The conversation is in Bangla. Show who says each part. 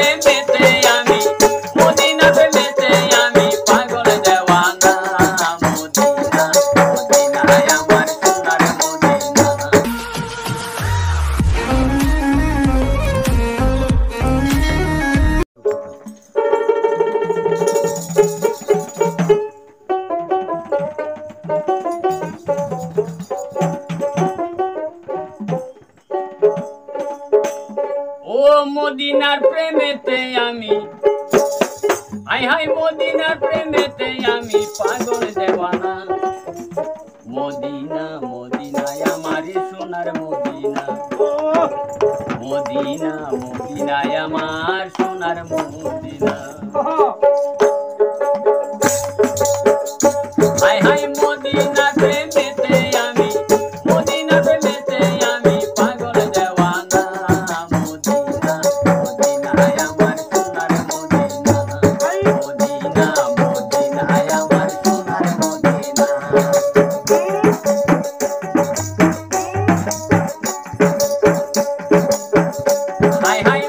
Speaker 1: প্রেমেতে আমি মদিনা প্রেমেতে আমি পাগল দেওয়ানা মদিনা মদিনায় আমার সোনার মদিনা ও মদিনার প্রেমেতে আমি হাই হাই মদিনার প্রেমেতে আমি পাগল দেওয়ানা মদিনা মদিনায় আমার সোনার মদিনা মদিনা মদিনায় আমার সোনার মদিনা হাই হাই মদিনার প্রেমেতে আমি মদিনার প্রেমেতে আমি পাগল দেওয়ানা মদিনা মদিনায় আমার সোনার মদিনা মদিনা মদিনায় আমার সোনার মদিনা হাই হাই